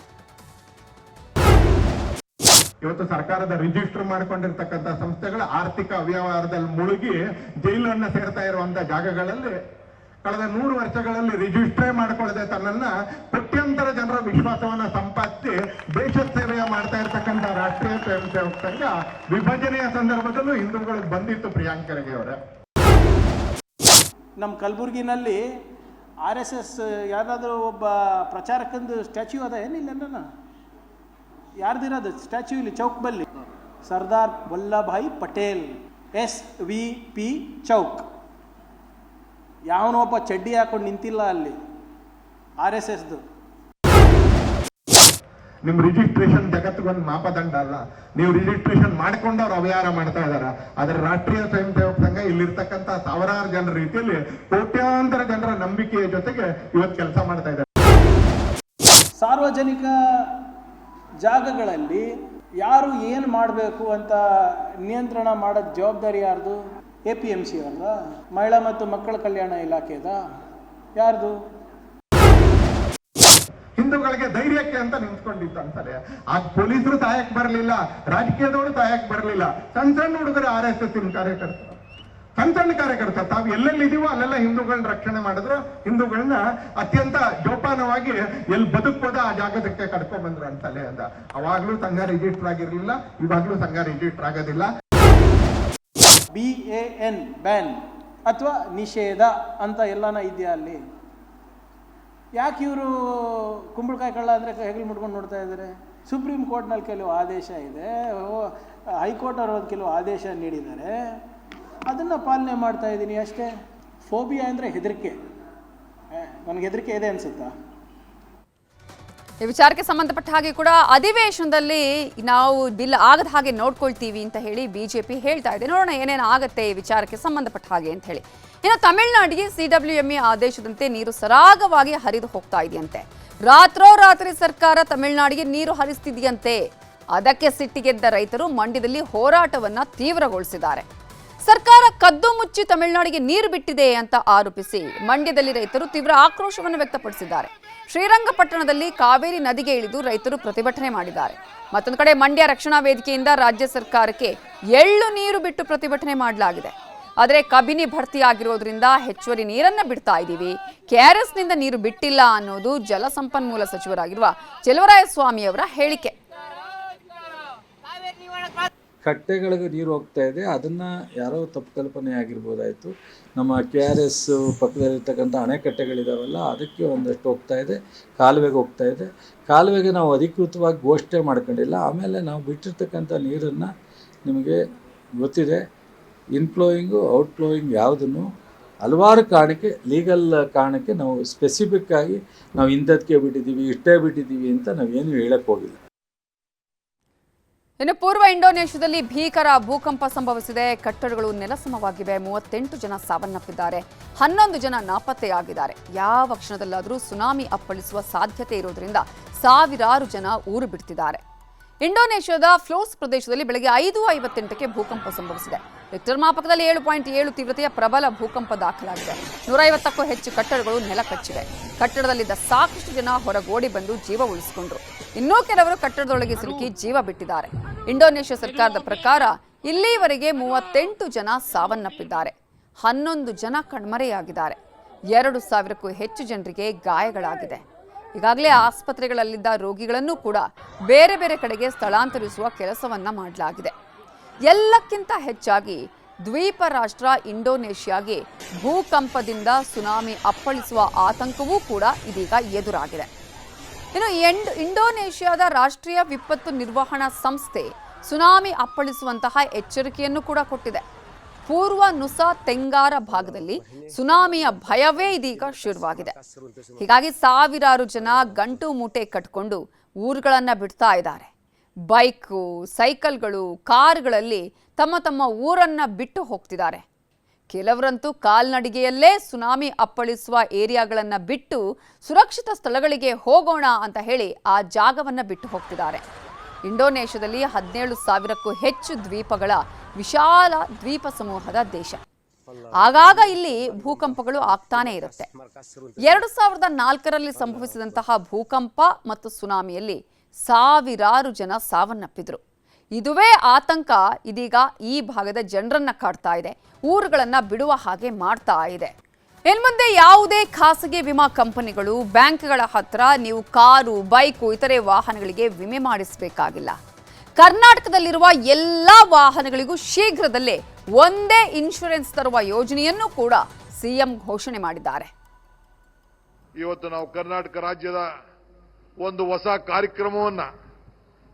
ಇವತ್ತು ಸರ್ಕಾರದ ರಿಜಿಸ್ಟರ್ ಮಾಡಿಕೊಂಡಿರ್ತಕ್ಕಂಥ ಸಂಸ್ಥೆಗಳ ಆರ್ಥಿಕ ಅವ್ಯವಹಾರದಲ್ಲಿ ಮುಳುಗಿ ಜೈಲನ್ನ ಸೇರ್ತಾ ಇರುವಂತಹ ಜಾಗಗಳಲ್ಲಿ ಕಳೆದ 100 ವರ್ಷಗಳಲ್ಲಿ ರಿಜಿಸ್ಟ್ರೇ ಮಾಡಿಕೊಳ್ಳದೆ ತನ್ನನ್ನ ಕೋಟ್ಯಾಂತರ ಜನರ ವಿಶ್ವಾಸವನ್ನ ಸಂಪಾದಿಸಿ ದೇಶ ಸೇವೆಯ ಮಾಡ್ತಾ ಇರ್ತಕ್ಕಂಥ ರಾಷ್ಟ್ರೀಯ ಸ್ವಯಂ ಸೇವಕ ಸಂಘ ವಿಭಜನೆಯ ಸಂದರ್ಭದಲ್ಲೂ ಹಿಂದೂಗಳಿಗೆ ಬಂದಿತ್ತು. ಪ್ರಿಯಾಂಕ್ ಖರ್ಗೆ ಅವರ ನಮ್ಮ ಕಲಬುರಗಿನಲ್ಲಿ RSS ಯಾರಾದರೂ ಒಬ್ಬ ಪ್ರಚಾರಕಂದು ಸ್ಟ್ಯಾಚ್ಯೂ ಅದ ಏನಿಲ್ಲ, ಯಾರ್ದಿರೋದು ಸ್ಟ್ಯಾಚ್ಯೂ ಇಲ್ಲಿ ಚೌಕ್ ಬಲ್ಲಿ ಸರ್ದಾರ್ ವಲ್ಲಭಾಯ್ ಪಟೇಲ್ SVP ಚೌಕ್. ಯಾವನೊಬ್ಬ ಚಡ್ಡಿ ಹಾಕೊಂಡು ನಿಂತಿಲ್ಲ ಅಲ್ಲಿ RSSದು. ನಿಮ್ ರಿಜಿಸ್ಟ್ರೇಷನ್ ಜಗತ್ತಿಗೊಂದು ಮಾಪದಂಡ ಅಲ್ಲ. ನೀವು ರಿಜಿಸ್ಟ್ರೇಷನ್ ಮಾಡಿಕೊಂಡು ಅವ್ರು ಅವ್ಯವಹಾರ ಮಾಡ್ತಾ ಇದಾರೆ. ಆದ್ರೆ ರಾಷ್ಟ್ರೀಯ ಸ್ವಯಂ ಸೇವಕ ಸಂಘ ಇಲ್ಲಿರ್ತಕ್ಕಂಥ ಸಾವಿರಾರು ಜನರ ರೀತಿಯಲ್ಲಿ ಕೋಟ್ಯಾಂತರ ಜನರ ನಂಬಿಕೆಯ ಜೊತೆಗೆ ಇವತ್ತು ಕೆಲಸ ಮಾಡ್ತಾ ಇದ್ದಾರೆ. ಸಾರ್ವಜನಿಕ ಜಾಗಗಳಲ್ಲಿ ಯಾರು ಏನು ಮಾಡಬೇಕು ಅಂತ ನಿಯಂತ್ರಣ ಮಾಡೋ ಜವಾಬ್ದಾರಿ ಯಾರ್ದು? APMC ಅವ್ರದ? ಮಹಿಳಾ ಮತ್ತು ಮಕ್ಕಳ ಕಲ್ಯಾಣ ಇಲಾಖೆದ? ಯಾರ್ದು? ಹಿಂದೂಗಳಿಗೆ ಧೈರ್ಯಕ್ಕೆ ಅಂತ ನಿಂತ್ಕೊಂಡಿತ್ತು ಅಂತಾರೆ. ಆ ಪೊಲೀಸರು ಸಹಾಯಕ್ಕೆ ಬರಲಿಲ್ಲ, ರಾಜಕೀಯದವರು ಸಹಾಯಕ್ಕೆ ಬರಲಿಲ್ಲ. ಸಣ್ಣ ಸಣ್ಣ ಹುಡುಗರು RSS ಕಾರ್ಯಕರ್ತರು, ಸಣ್ಣ ಕಾರ್ಯಕರ್ತ ತಾವು ಎಲ್ಲೆಲ್ಲಿದೀವೋ ಅಲ್ಲೆಲ್ಲ ಹಿಂದೂಗಳನ್ನ ರಕ್ಷಣೆ ಮಾಡಿದ್ರು. ಹಿಂದೂಗಳನ್ನ ಅತ್ಯಂತ ಜೋಪಾನವಾಗಿ ಎಲ್ಲಿ ಬದುಕ್ಬೋದ ಆ ಜಾಗದಕ್ಕೆ ಕರ್ಕೊಂಡ್ ಬಂದ್ರು ಅಂತಲೇ ಅಂದ. ಅವಾಗ್ಲೂ ಸಂಘ ರಿಜಿಸ್ಟರ್ ಆಗಿರ್ಲಿಲ್ಲ, ಇವಾಗ್ಲೂ ಸಂಘ ರಿಜಿಸ್ಟರ್ ಆಗೋದಿಲ್ಲ. BAN ಬ್ಯಾನ್ ಅಥವಾ ನಿಷೇಧ ಅಂತ ಎಲ್ಲಾನ ಇದೆಯಾ ಅಲ್ಲಿ? ಯಾಕೆ ಇವರು ಕುಂಬಳಕಾಯಿ ಕಳ್ಳ ಅಂದರೆ ಹೆಗಲು ಮುಟ್ಕೊಂಡು ನೋಡ್ತಾ ಇದ್ದಾರೆ? ಸುಪ್ರೀಂ ಕೋರ್ಟ್ನಲ್ಲಿ ಕೆಲವು ಆದೇಶ ಇದೆ, ಹೈಕೋರ್ಟ್ ಅವರು ಕೆಲವು ಆದೇಶ ನೀಡಿದ್ದಾರೆ, ಅದನ್ನು ಪಾಲನೆ ಮಾಡ್ತಾ ಇದ್ದೀನಿ ಅಷ್ಟೇ. ಫೋಬಿಯಾ ಅಂದರೆ ಹೆದರಿಕೆ. ನನಗೆ ಹೆದರಿಕೆ ಇದೆ ಅನಿಸುತ್ತಾ? ಈ ವಿಚಾರಕ್ಕೆ ಸಂಬಂಧಪಟ್ಟ ಹಾಗೆ ಕೂಡ ಅಧಿವೇಶನದಲ್ಲಿ ನಾವು ಬಿಲ್ ಆಗದ ಹಾಗೆ ನೋಡ್ಕೊಳ್ತೀವಿ ಅಂತ ಹೇಳಿ ಬಿಜೆಪಿ ಹೇಳ್ತಾ ಇದೆ. ನೋಡೋಣ ಏನೇನು ಆಗತ್ತೆ ಈ ವಿಚಾರಕ್ಕೆ ಸಂಬಂಧಪಟ್ಟ ಹಾಗೆ ಅಂತ ಹೇಳಿ. ಇನ್ನು ತಮಿಳುನಾಡಿಗೆ CWMA ಆದೇಶದಂತೆ ನೀರು ಸರಾಗವಾಗಿ ಹರಿದು ಹೋಗ್ತಾ ಇದೆಯಂತೆ. ರಾತ್ರೋರಾತ್ರಿ ಸರ್ಕಾರ ತಮಿಳುನಾಡಿಗೆ ನೀರು ಹರಿಸ್ತಿದೆಯಂತೆ. ಅದಕ್ಕೆ ಸಿಟ್ಟಿಗೆದ್ದ ರೈತರು ಮಂಡ್ಯದಲ್ಲಿ ಹೋರಾಟವನ್ನ ತೀವ್ರಗೊಳಿಸಿದ್ದಾರೆ. ಸರ್ಕಾರ ಕದ್ದು ಮುಚ್ಚಿ ತಮಿಳುನಾಡಿಗೆ ನೀರು ಬಿಟ್ಟಿದೆ ಅಂತ ಆರೋಪಿಸಿ ಮಂಡ್ಯದಲ್ಲಿ ರೈತರು ತೀವ್ರ ಆಕ್ರೋಶವನ್ನು ವ್ಯಕ್ತಪಡಿಸಿದ್ದಾರೆ. ಶ್ರೀರಂಗಪಟ್ಟಣದಲ್ಲಿ ಕಾವೇರಿ ನದಿಗೆ ಇಳಿದು ರೈತರು ಪ್ರತಿಭಟನೆ ಮಾಡಿದ್ದಾರೆ. ಮತ್ತೊಂದು ಕಡೆ ಮಂಡ್ಯ ರಕ್ಷಣಾ ವೇದಿಕೆಯಿಂದ ರಾಜ್ಯ ಸರ್ಕಾರಕ್ಕೆ ಎಳ್ಳು ನೀರು ಬಿಟ್ಟು ಪ್ರತಿಭಟನೆ ಮಾಡಲಾಗಿದೆ. ಆದರೆ ಕಬಿನಿ ಭರ್ತಿಯಾಗಿರೋದ್ರಿಂದ ಹೆಚ್ಚುವರಿ ನೀರನ್ನ ಬಿಡ್ತಾ ಇದ್ದೀವಿ, KRSನಿಂದ ನೀರು ಬಿಟ್ಟಿಲ್ಲ ಅನ್ನೋದು ಜಲಸಂಪನ್ಮೂಲ ಸಚಿವರಾಗಿರುವ ಚೆಲುವರಾಯಸ್ವಾಮಿ ಅವರ ಹೇಳಿಕೆ. ಕಟ್ಟೆಗಳಿಗೆ ನೀರು ಹೋಗ್ತಾ ಇದೆ, ಅದನ್ನು ಯಾರೋ ತಪ್ಪು ಕಲ್ಪನೆ ಆಗಿರ್ಬೋದಾಯಿತು. ನಮ್ಮ KRS ಪಕ್ಕದಲ್ಲಿರ್ತಕ್ಕಂಥ ಅಣೆಕಟ್ಟೆಗಳಿದಾವಲ್ಲ, ಅದಕ್ಕೆ ಒಂದಷ್ಟು ಹೋಗ್ತಾ ಇದೆ, ಕಾಲುವೆಗೆ ಹೋಗ್ತಾ ಇದೆ. ಕಾಲುವೆಗೆ ನಾವು ಅಧಿಕೃತವಾಗಿ ಘೋಷಣೆ ಮಾಡ್ಕೊಂಡಿಲ್ಲ. ಆಮೇಲೆ ನಾವು ಬಿಟ್ಟಿರ್ತಕ್ಕಂಥ ನೀರನ್ನು ನಿಮಗೆ ಗೊತ್ತಿದೆ, ಇನ್ಫ್ಲೋಯಿಂಗು ಔಟ್ಫ್ಲೋಯಿಂಗ್ ಯಾವುದನ್ನು ಹಲವಾರು ಕಾರಣಕ್ಕೆ, ಲೀಗಲ್ ಕಾರಣಕ್ಕೆ ನಾವು ಸ್ಪೆಸಿಫಿಕ್ ಆಗಿ ನಾವು ಇಂಥದಕ್ಕೆ ಬಿಟ್ಟಿದ್ದೀವಿ, ಇಷ್ಟೇ ಬಿಟ್ಟಿದ್ದೀವಿ ಅಂತ ನಾವೇನು ಹೇಳಕ್ಕೆ ಹೋಗಿಲ್ಲ. ಇನ್ನು ಪೂರ್ವ ಇಂಡೋನೇಷ್ಯಾದಲ್ಲಿ ಭೀಕರ ಭೂಕಂಪ ಸಂಭವಿಸಿದೆ. ಕಟ್ಟಡಗಳು ನೆಲಸಮವಾಗಿವೆ. 38 ಜನ ಸಾವನ್ನಪ್ಪಿದ್ದಾರೆ, 11 ಜನ ನಾಪತ್ತೆಯಾಗಿದ್ದಾರೆ. ಯಾವ ಕ್ಷಣದಲ್ಲಾದರೂ ಸುನಾಮಿ ಅಪ್ಪಳಿಸುವ ಸಾಧ್ಯತೆ ಇರೋದ್ರಿಂದ ಸಾವಿರಾರು ಜನ ಊರು ಬಿಡ್ತಿದ್ದಾರೆ. ಇಂಡೋನೇಷ್ಯಾದ ಫ್ಲೋಸ್ ಪ್ರದೇಶದಲ್ಲಿ ಬೆಳಗ್ಗೆ 5:58ಕ್ಕೆ ಭೂಕಂಪ ಸಂಭವಿಸಿದೆ. ರಿಕ್ಟರ್ ಮಾಪಕದಲ್ಲಿ 7.7 ತೀವ್ರತೆಯ ಪ್ರಬಲ ಭೂಕಂಪ ದಾಖಲಾಗಿದೆ. 150ಕ್ಕೂ ಹೆಚ್ಚು ಕಟ್ಟಡಗಳು ನೆಲಕಚ್ಚಿವೆ. ಕಟ್ಟಡದಲ್ಲಿದ್ದ ಸಾಕಷ್ಟು ಜನ ಹೊರಗೋಡಿ ಬಂದು ಜೀವ ಉಳಿಸಿಕೊಂಡ್ರು. ಇನ್ನೂ ಕೆಲವರು ಕಟ್ಟಡದೊಳಗೆ ಸಿಲುಕಿ ಜೀವ ಬಿಟ್ಟಿದ್ದಾರೆ. ಇಂಡೋನೇಷ್ಯಾ ಸರ್ಕಾರದ ಪ್ರಕಾರ ಇಲ್ಲಿವರೆಗೆ 38 ಜನ ಸಾವನ್ನಪ್ಪಿದ್ದಾರೆ. 11 ಜನ ಕಣ್ಮರೆಯಾಗಿದ್ದಾರೆ. 2,000ಕ್ಕೂ ಹೆಚ್ಚು ಜನರಿಗೆ ಗಾಯಗಳಾಗಿದೆ. ಈಗಾಗಲೇ ಆಸ್ಪತ್ರೆಗಳಲ್ಲಿದ್ದ ರೋಗಿಗಳನ್ನು ಕೂಡ ಬೇರೆ ಬೇರೆ ಕಡೆಗೆ ಸ್ಥಳಾಂತರಿಸುವ ಕೆಲಸವನ್ನ ಮಾಡಲಾಗಿದೆ. ಎಲ್ಲಕ್ಕಿಂತ ಹೆಚ್ಚಾಗಿ ದ್ವೀಪ ರಾಷ್ಟ್ರ ಇಂಡೋನೇಷ್ಯಾಗೆ ಭೂಕಂಪದಿಂದ ಸುನಾಮಿ ಅಪ್ಪಳಿಸುವ ಆತಂಕವೂ ಕೂಡ ಇದೀಗ ಎದುರಾಗಿದೆ. ಇನ್ನು ಇಂಡೋನೇಷ್ಯಾದ ರಾಷ್ಟ್ರೀಯ ವಿಪತ್ತು ನಿರ್ವಹಣಾ ಸಂಸ್ಥೆ ಸುನಾಮಿ ಅಪ್ಪಳಿಸುವಂತಹ ಎಚ್ಚರಿಕೆಯನ್ನು ಕೂಡ ಕೊಟ್ಟಿದೆ. ಪೂರ್ವ ನುಸಾ ತೆಂಗಾರ ಭಾಗದಲ್ಲಿ ಸುನಾಮಿಯ ಭಯವೇ ಇದೀಗ ಶುರುವಾಗಿದೆ. ಹೀಗಾಗಿ ಸಾವಿರಾರು ಜನ ಗಂಟು ಮೂಟೆ ಕಟ್ಕೊಂಡು ಊರುಗಳನ್ನ ಬಿಡ್ತಾ ಇದ್ದಾರೆ. ಬೈಕು, ಸೈಕಲ್ಗಳು, ಕಾರುಗಳಲ್ಲಿ ತಮ್ಮ ತಮ್ಮ ಊರನ್ನ ಬಿಟ್ಟು ಹೋಗ್ತಿದ್ದಾರೆ. ಕೆಲವರಂತೂ ಕಾಲ್ನಡಿಗೆಯಲ್ಲೇ ಸುನಾಮಿ ಅಪ್ಪಳಿಸುವ ಏರಿಯಾಗಳನ್ನ ಬಿಟ್ಟು ಸುರಕ್ಷಿತ ಸ್ಥಳಗಳಿಗೆ ಹೋಗೋಣ ಅಂತ ಹೇಳಿ ಆ ಜಾಗವನ್ನ ಬಿಟ್ಟು ಹೋಗ್ತಿದ್ದಾರೆ. ಇಂಡೋನೇಷ್ಯಾದಲ್ಲಿ 17,000ಕ್ಕೂ ಹೆಚ್ಚು ದ್ವೀಪಗಳ ವಿಶಾಲ ದ್ವೀಪ ಸಮೂಹದ ದೇಶ. ಆಗಾಗ ಇಲ್ಲಿ ಭೂಕಂಪಗಳು ಆಗ್ತಾನೆ ಇರುತ್ತೆ. 2004ರಲ್ಲಿ ಸಂಭವಿಸಿದಂತಹ ಭೂಕಂಪ ಮತ್ತು ಸುನಾಮಿಯಲ್ಲಿ ಸಾವಿರಾರು ಜನ ಸಾವನ್ನಪ್ಪಿದ್ರು. ಇದುವೇ ಆತಂಕ ಇದೀಗ ಈ ಭಾಗದ ಜನರನ್ನ ಕಾಡ್ತಾ ಇದೆ. ಊರುಗಳನ್ನ ಬಿಡುವ ಹಾಗೆ ಮಾಡ್ತಾ ಇದೆ. ಇನ್ಮುಂದೆ ಯಾವುದೇ ಖಾಸಗಿ ವಿಮಾ ಕಂಪನಿಗಳು ಬ್ಯಾಂಕ್ಗಳ ಹತ್ರ ನೀವು ಕಾರು, ಬೈಕು, ಇತರೆ ವಾಹನಗಳಿಗೆ ವಿಮೆ ಮಾಡಿಸಬೇಕಾಗಿಲ್ಲ. ಕರ್ನಾಟಕದಲ್ಲಿರುವ ಎಲ್ಲ ವಾಹನಗಳಿಗೂ ಶೀಘ್ರದಲ್ಲೇ ಒಂದೇ ಇನ್ಶೂರೆನ್ಸ್ ತರುವ ಯೋಜನೆಯನ್ನು ಕೂಡ ಸಿಎಂ ಘೋಷಣೆ ಮಾಡಿದ್ದಾರೆ. ಇವತ್ತು ನಾವು ಕರ್ನಾಟಕ ರಾಜ್ಯದ ಒಂದು ಹೊಸ ಕಾರ್ಯಕ್ರಮವನ್ನ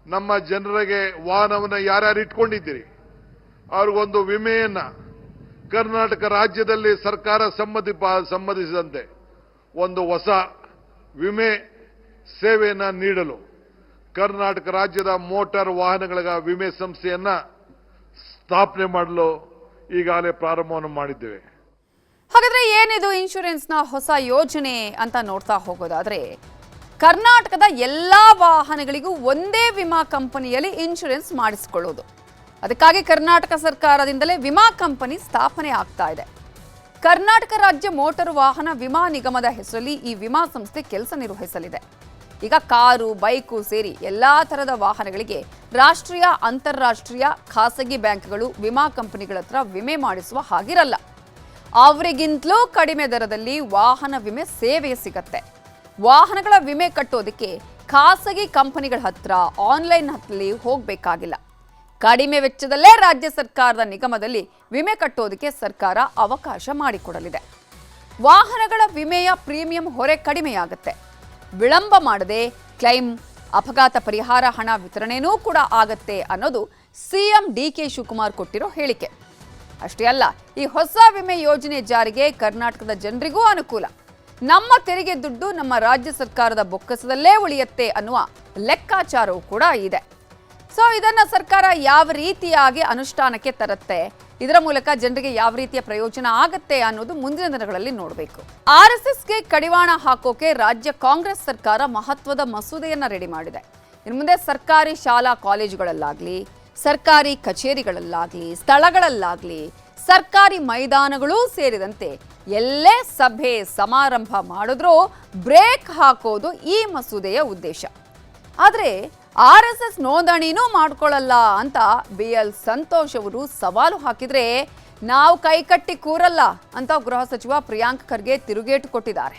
ನಮ್ಮ ಜನರಿಗೆ ವಾಹನವನ್ನು ಯಾರ್ಯಾರು ಇಟ್ಕೊಂಡಿದ್ದೀರಿ ಅವ್ರಿಗೊಂದು ವಿಮೆಯನ್ನ ಕರ್ನಾಟಕ ರಾಜ್ಯದಲ್ಲಿ ಸರ್ಕಾರ ಸಂಬಂಧಿಸಿದಂತೆ ಒಂದು ಹೊಸ ವಿಮೆ ಸೇವೆಯನ್ನು ನೀಡಲು ಕರ್ನಾಟಕ ರಾಜ್ಯದ ಮೋಟಾರ್ ವಾಹನಗಳ ವಿಮೆ ಸಂಸ್ಥೆಯನ್ನ ಸ್ಥಾಪನೆ ಮಾಡಲು ಈಗಾಗಲೇ ಪ್ರಾರಂಭವನ್ನು ಮಾಡಿದ್ದೇವೆ. ಹಾಗಾದ್ರೆ ಏನಿದು ಇನ್ಶೂರೆನ್ಸ್ನ ಹೊಸ ಯೋಜನೆ ಅಂತ ನೋಡ್ತಾ ಹೋಗೋದಾದ್ರೆ, ಕರ್ನಾಟಕದ ಎಲ್ಲಾ ವಾಹನಗಳಿಗೂ ಒಂದೇ ವಿಮಾ ಕಂಪನಿಯಲ್ಲಿ ಇನ್ಶೂರೆನ್ಸ್ ಮಾಡಿಸಿಕೊಳ್ಳೋದು. ಅದಕ್ಕಾಗಿ ಕರ್ನಾಟಕ ಸರ್ಕಾರದಿಂದಲೇ ವಿಮಾ ಕಂಪನಿ ಸ್ಥಾಪನೆ ಆಗ್ತಾ ಇದೆ. ಕರ್ನಾಟಕ ರಾಜ್ಯ ಮೋಟಾರು ವಾಹನ ವಿಮಾ ನಿಗಮದ ಹೆಸರಲ್ಲಿ ಈ ವಿಮಾ ಸಂಸ್ಥೆ ಕೆಲಸ ನಿರ್ವಹಿಸಲಿದೆ. ಈಗ ಕಾರು, ಬೈಕು ಸೇರಿ ಎಲ್ಲಾ ತರದ ವಾಹನಗಳಿಗೆ ರಾಷ್ಟ್ರೀಯ, ಅಂತಾರಾಷ್ಟ್ರೀಯ ಖಾಸಗಿ ಬ್ಯಾಂಕ್ಗಳು ವಿಮಾ ಕಂಪನಿಗಳ ಹತ್ರ ವಿಮೆ ಮಾಡಿಸುವ ಹಾಗಿರಲ್ಲ. ಅವರಿಗಿಂತಲೂ ಕಡಿಮೆ ದರದಲ್ಲಿ ವಾಹನ ವಿಮೆ ಸೇವೆ ಸಿಗತ್ತೆ. ವಾಹನಗಳ ವಿಮೆ ಕಟ್ಟೋದಕ್ಕೆ ಖಾಸಗಿ ಕಂಪನಿಗಳ ಹತ್ರ ಆನ್ಲೈನ್ ಹತ್ತಲ್ಲಿ ಹೋಗಬೇಕಾಗಿಲ್ಲ. ಕಡಿಮೆ ವೆಚ್ಚದಲ್ಲೇ ರಾಜ್ಯ ಸರ್ಕಾರದ ನಿಗಮದಲ್ಲಿ ವಿಮೆ ಕಟ್ಟೋದಕ್ಕೆ ಸರ್ಕಾರ ಅವಕಾಶ ಮಾಡಿಕೊಡಲಿದೆ. ವಾಹನಗಳ ವಿಮೆಯ ಪ್ರೀಮಿಯಂ ಹೊರೆ ಕಡಿಮೆಯಾಗುತ್ತೆ. ವಿಳಂಬ ಮಾಡದೆ ಕ್ಲೈಮ್, ಅಪಘಾತ ಪರಿಹಾರ ಹಣ ವಿತರಣೆನೂ ಕೂಡ ಆಗತ್ತೆ ಅನ್ನೋದು ಸಿಎಂ ಡಿಕೆ ಶಿವಕುಮಾರ್ ಕೊಟ್ಟಿರೋ ಹೇಳಿಕೆ. ಅಷ್ಟೇ ಅಲ್ಲ, ಈ ಹೊಸ ವಿಮೆ ಯೋಜನೆ ಜಾರಿಗೆ ಕರ್ನಾಟಕದ ಜನರಿಗೂ ಅನುಕೂಲ. ನಮ್ಮ ತೆರಿಗೆ ದುಡ್ಡು ನಮ್ಮ ರಾಜ್ಯ ಸರ್ಕಾರದ ಬೊಕ್ಕಸದಲ್ಲೇ ಉಳಿಯುತ್ತೆ ಅನ್ನುವ ಲೆಕ್ಕಾಚಾರವೂ ಕೂಡ ಇದೆ. ಸೊ ಇದನ್ನ ಸರ್ಕಾರ ಯಾವ ರೀತಿಯಾಗಿ ಅನುಷ್ಠಾನಕ್ಕೆ ತರುತ್ತೆ, ಇದರ ಮೂಲಕ ಜನರಿಗೆ ಯಾವ ರೀತಿಯ ಪ್ರಯೋಜನ ಆಗತ್ತೆ ಅನ್ನೋದು ಮುಂದಿನ ದಿನಗಳಲ್ಲಿ ನೋಡಬೇಕು. ಆರ್ಎಸ್ಎಸ್ಗೆ ಕಡಿವಾಣ ಹಾಕೋಕೆ ರಾಜ್ಯ ಕಾಂಗ್ರೆಸ್ ಸರ್ಕಾರ ಮಹತ್ವದ ಮಸೂದೆಯನ್ನ ರೆಡಿ ಮಾಡಿದೆ. ಇನ್ನು ಮುಂದೆ ಸರ್ಕಾರಿ ಶಾಲಾ ಕಾಲೇಜುಗಳಲ್ಲಾಗ್ಲಿ, ಸರ್ಕಾರಿ ಕಚೇರಿಗಳಲ್ಲಾಗ್ಲಿ, ಸ್ಥಳಗಳಲ್ಲಾಗ್ಲಿ, ಸರ್ಕಾರಿ ಮೈದಾನಗಳೂ ಸೇರಿದಂತೆ ಎಲ್ಲೇ ಸಭೆ ಸಮಾರಂಭ ಮಾಡಿದ್ರೂ ಬ್ರೇಕ್ ಹಾಕೋದು ಈ ಮಸೂದೆಯ ಉದ್ದೇಶ. ಆದರೆ ಆರ್ಎಸ್ಎಸ್ ನೋಂದಣಿನೂ ಮಾಡ್ಕೊಳ್ಳಲ್ಲ ಅಂತ BL ಸಂತೋಷ್ ಅವರು ಸವಾಲು ಹಾಕಿದ್ರೆ ನಾವು ಕೈಕಟ್ಟಿ ಕೂರಲ್ಲ ಅಂತ ಗೃಹ ಸಚಿವ ಪ್ರಿಯಾಂಕ್ ಖರ್ಗೆ ತಿರುಗೇಟು ಕೊಟ್ಟಿದ್ದಾರೆ.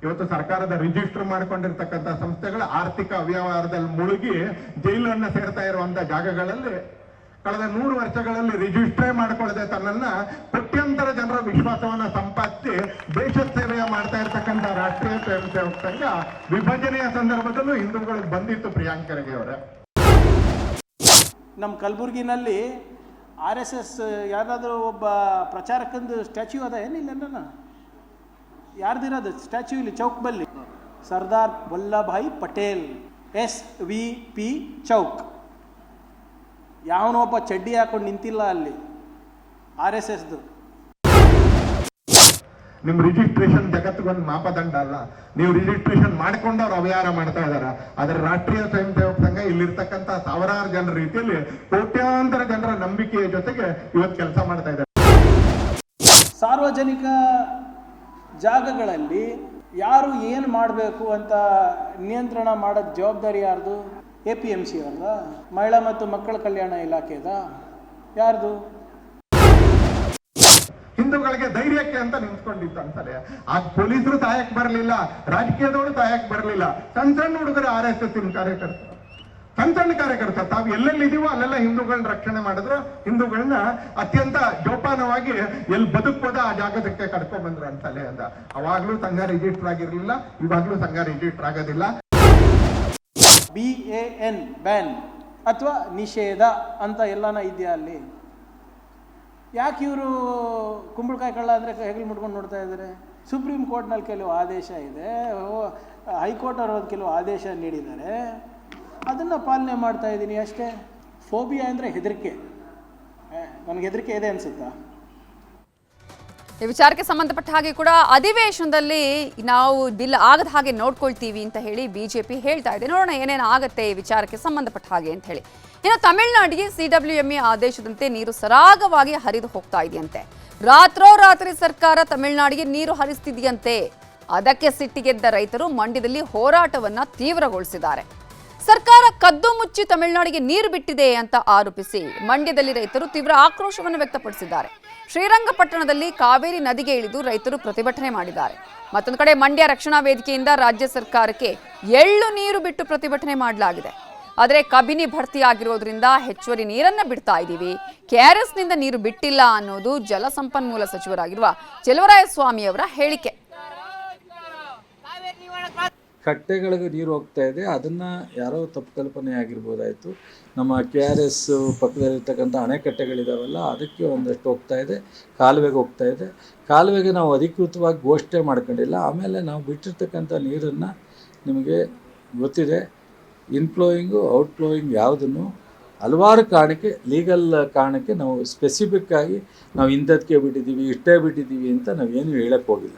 ಇವತ್ತು ಸರ್ಕಾರದ ರಿಜಿಸ್ಟರ್ ಮಾಡಿಕೊಂಡಿರ್ತಕ್ಕಂಥ ಸಂಸ್ಥೆಗಳ ಆರ್ಥಿಕ ಅವ್ಯವಹಾರದಲ್ಲಿ ಮುಳುಗಿ ಜೈಲನ್ನ ಸೇರ್ತಾ ಇರುವಂತಹ ಜಾಗಗಳಲ್ಲಿ ಕಳೆದ 100 ವರ್ಷಗಳಲ್ಲಿ ರಿಜಿಸ್ಟ್ರೇ ಮಾಡಿಕೊಳ್ಳದೆ ತನ್ನನ್ನ ಕೋಟ್ಯಂತರ ಜನರ ವಿಶ್ವಾಸವನ್ನ ಸಂಪಾದಿಸಿ ದೇಶ ಸೇವೆಯ ಮಾಡ್ತಾ ಇರ್ತಕ್ಕಂಥ ರಾಷ್ಟ್ರೀಯ ಸ್ವಯಂ ಸೇವಕ ಸಂಘ ವಿಭಜನೆಯ ಸಂದರ್ಭದಲ್ಲೂ ಹಿಂದೂಗಳಿಗೆ ಬಂದಿತ್ತು. ಪ್ರಿಯಾಂಕ್ ಖರ್ಗೆ ಅವರೇ, ನಮ್ಮ ಕಲಬುರಗಿನಲ್ಲಿ RSS ಯಾರಾದರೂ ಒಬ್ಬ ಪ್ರಚಾರಕಂದು ಸ್ಟ್ಯಾಚ್ಯೂ ಅದ ಏನಿಲ್ಲ, ಯಾರ್ದಿರೋದು ಸ್ಟ್ಯಾಚ್ಯೂ ಇಲ್ಲಿ ಚೌಕ್ ಬಲ್ಲಿ, ಸರ್ದಾರ್ ವಲ್ಲಭಾಯ್ ಪಟೇಲ್ SVP ಚೌಕ್. ಯಾವನೊಬ್ಬ ಚಡ್ಡಿ ಹಾಕೊಂಡು ನಿಂತಿಲ್ಲ ಅಲ್ಲಿ RSSದು. ನಿಮ್ ರಿಜಿಸ್ಟ್ರೇಷನ್ ಜಗತ್ತಿಗೊಂದು ಮಾಪದಂಡ ಅಲ್ಲ. ನೀವು ರಿಜಿಸ್ಟ್ರೇಷನ್ ಮಾಡ್ಕೊಂಡು ಅವ್ರು ಅವ್ಯವಹಾರ ಮಾಡ್ತಾ ಇದಾರೆ. ಆದ್ರೆ ರಾಷ್ಟ್ರೀಯ ಸ್ವಯಂ ಸೇವಕ ಸಂಘ ಇಲ್ಲಿರ್ತಕ್ಕಂಥ ಸಾವಿರಾರು ಜನರ ರೀತಿಯಲ್ಲಿ ಕೋಟ್ಯಾಂತರ ಜನರ ನಂಬಿಕೆಯ ಜೊತೆಗೆ ಇವತ್ತು ಕೆಲಸ ಮಾಡ್ತಾ ಇದ್ದಾರೆ. ಸಾರ್ವಜನಿಕ ಜಾಗಗಳಲ್ಲಿ ಯಾರು ಏನು ಮಾಡಬೇಕು ಅಂತ ನಿಯಂತ್ರಣ ಮಾಡೋದು ಜವಾಬ್ದಾರಿ ಯಾರ್ದು? APMC ಅವ್ರದ? ಮಹಿಳಾ ಮತ್ತು ಮಕ್ಕಳ ಕಲ್ಯಾಣ ಇಲಾಖೆದ? ಯಾರ್ದು? ಹಿಂದೂಗಳಿಗೆ ಧೈರ್ಯಕ್ಕೆ ಅಂತ ನಿಂತ್ಕೊಂಡಿತ್ತು ಅಂತಾರೆ. ಆ ಪೊಲೀಸರು ಸಹಾಯಕ್ಕೆ ಬರಲಿಲ್ಲ, ರಾಜಕೀಯದವರು ಸಹಾಯಕ್ಕೆ ಬರಲಿಲ್ಲ. ಸಣ್ಣ ಸಣ್ಣ ಹುಡುಗರು RSS ಕಾರ್ಯಕರ್ತರು, ಸಣ್ಣ ಕಾರ್ಯಕರ್ತ ತಾವು ಎಲ್ಲೆಲ್ಲಿದೀವೋ ಅಲ್ಲೆಲ್ಲ ಹಿಂದೂಗಳನ್ನ ರಕ್ಷಣೆ ಮಾಡಿದ್ರು. ಹಿಂದೂಗಳನ್ನ ಅತ್ಯಂತ ಜೋಪಾನವಾಗಿ ಎಲ್ಲಿ ಬದುಕ್ಬೋದ ಆ ಜಾಗದಕ್ಕೆ ಕರ್ಕೊಂಡ್ ಬಂದ್ರು ಅಂತಲೇ ಅಂದ. ಅವಾಗ್ಲೂ ಸಂಘ ರಿಜಿಸ್ಟರ್ ಆಗಿರ್ಲಿಲ್ಲ, ಇವಾಗ್ಲೂ ಸಂಘ ರಿಜಿಸ್ಟರ್ ಆಗೋದಿಲ್ಲ. BAN ಬ್ಯಾನ್ ಅಥವಾ ನಿಷೇಧ ಅಂತ ಎಲ್ಲಾನ ಇದೆಯಾ ಅಲ್ಲಿ? ಯಾಕೆ ಇವರು ಕುಂಬಳಕಾಯಿ ಕಳ್ಳ ಅಂದರೆ ಹೆಗಲು ಮುಟ್ಕೊಂಡು ನೋಡ್ತಾ ಇದ್ದಾರೆ? ಸುಪ್ರೀಂ ಕೋರ್ಟ್ನಲ್ಲಿ ಕೆಲವು ಆದೇಶ ಇದೆ, ಹೈಕೋರ್ಟ್ ಅವರು ಕೆಲವು ಆದೇಶ ನೀಡಿದ್ದಾರೆ, ಅದನ್ನು ಪಾಲನೆ ಮಾಡ್ತಾ ಇದ್ದೀನಿ ಅಷ್ಟೇ. ಫೋಬಿಯಾ ಅಂದರೆ ಹೆದರಿಕೆ. ನನಗೆ ಹೆದರಿಕೆ ಇದೆ ಅನಿಸುತ್ತಾ? ಈ ವಿಚಾರಕ್ಕೆ ಸಂಬಂಧಪಟ್ಟ ಹಾಗೆ ಕೂಡ ಅಧಿವೇಶನದಲ್ಲಿ ನಾವು ಬಿಲ್ ಆಗದ ಹಾಗೆ ನೋಡ್ಕೊಳ್ತೀವಿ ಅಂತ ಹೇಳಿ ಬಿಜೆಪಿ ಹೇಳ್ತಾ ಇದೆ. ನೋಡೋಣ ಏನೇನು ಆಗತ್ತೆ ಈ ವಿಚಾರಕ್ಕೆ ಸಂಬಂಧಪಟ್ಟ ಹಾಗೆ ಅಂತ ಹೇಳಿ. ಇನ್ನು ತಮಿಳುನಾಡಿಗೆ CWMA ಆದೇಶದಂತೆ ನೀರು ಸರಾಗವಾಗಿ ಹರಿದು ಹೋಗ್ತಾ ಇದೆಯಂತೆ. ರಾತ್ರೋರಾತ್ರಿ ಸರ್ಕಾರ ತಮಿಳುನಾಡಿಗೆ ನೀರು ಹರಿಸ್ತಿದೆಯಂತೆ. ಅದಕ್ಕೆ ಸಿಟ್ಟಿಗೆದ್ದ ರೈತರು ಮಂಡ್ಯದಲ್ಲಿ ಹೋರಾಟವನ್ನ ತೀವ್ರಗೊಳಿಸಿದ್ದಾರೆ. ಸರ್ಕಾರ ಕದ್ದು ಮುಚ್ಚಿ ತಮಿಳುನಾಡಿಗೆ ನೀರು ಬಿಟ್ಟಿದೆ ಅಂತ ಆರೋಪಿಸಿ ಮಂಡ್ಯದಲ್ಲಿ ರೈತರು ತೀವ್ರ ಆಕ್ರೋಶವನ್ನು ವ್ಯಕ್ತಪಡಿಸಿದ್ದಾರೆ. ಶ್ರೀರಂಗಪಟ್ಟಣದಲ್ಲಿ ಕಾವೇರಿ ನದಿಗೆ ಇಳಿದು ರೈತರು ಪ್ರತಿಭಟನೆ ಮಾಡಿದ್ದಾರೆ. ಮತ್ತೊಂದು ಕಡೆ ಮಂಡ್ಯ ರಕ್ಷಣಾ ವೇದಿಕೆಯಿಂದ ರಾಜ್ಯ ಸರ್ಕಾರಕ್ಕೆ ಎಳ್ಳು ನೀರು ಬಿಟ್ಟು ಪ್ರತಿಭಟನೆ ಮಾಡಲಾಗಿದೆ. ಆದರೆ ಕಬಿನಿ ಭರ್ತಿಯಾಗಿರೋದ್ರಿಂದ ಹೆಚ್ಚುವರಿ ನೀರನ್ನ ಬಿಡ್ತಾ ಇದ್ದೀವಿ, KRSನಿಂದ ನೀರು ಬಿಟ್ಟಿಲ್ಲ ಅನ್ನೋದು ಜಲಸಂಪನ್ಮೂಲ ಸಚಿವರಾಗಿರುವ ಚೆಲುವರಾಯಸ್ವಾಮಿ ಅವರ ಹೇಳಿಕೆ. ಕಟ್ಟೆಗಳಿಗೆ ನೀರು ಹೋಗ್ತಾ ಇದೆ, ಅದನ್ನು ಯಾರೋ ತಪ್ಪು ಕಲ್ಪನೆ ಆಗಿರ್ಬೋದಾಯಿತು. ನಮ್ಮ KRS ಪಕ್ಕದಲ್ಲಿರ್ತಕ್ಕಂಥ ಅಣೆಕಟ್ಟೆಗಳಿದಾವಲ್ಲ, ಅದಕ್ಕೆ ಒಂದಷ್ಟು ಹೋಗ್ತಾ ಇದೆ, ಕಾಲುವೆಗೆ ಹೋಗ್ತಾ ಇದೆ. ಕಾಲುವೆಗೆ ನಾವು ಅಧಿಕೃತವಾಗಿ ಘೋಷಣೆ ಮಾಡ್ಕೊಂಡಿಲ್ಲ. ಆಮೇಲೆ ನಾವು ಬಿಟ್ಟಿರ್ತಕ್ಕಂಥ ನೀರನ್ನು ನಿಮಗೆ ಗೊತ್ತಿದೆ, ಇನ್ಫ್ಲೋಯಿಂಗು ಔಟ್ಫ್ಲೋಯಿಂಗ್ ಯಾವುದನ್ನು ಹಲವಾರು ಕಾರಣಕ್ಕೆ, ಲೀಗಲ್ ಕಾರಣಕ್ಕೆ ನಾವು ಸ್ಪೆಸಿಫಿಕ್ಕಾಗಿ ನಾವು ಇಂಥದಕ್ಕೆ ಬಿಟ್ಟಿದ್ದೀವಿ, ಇಷ್ಟೇ ಬಿಟ್ಟಿದ್ದೀವಿ ಅಂತ ನಾವೇನು ಹೇಳಕ್ಕೆ ಹೋಗಿಲ್ಲ.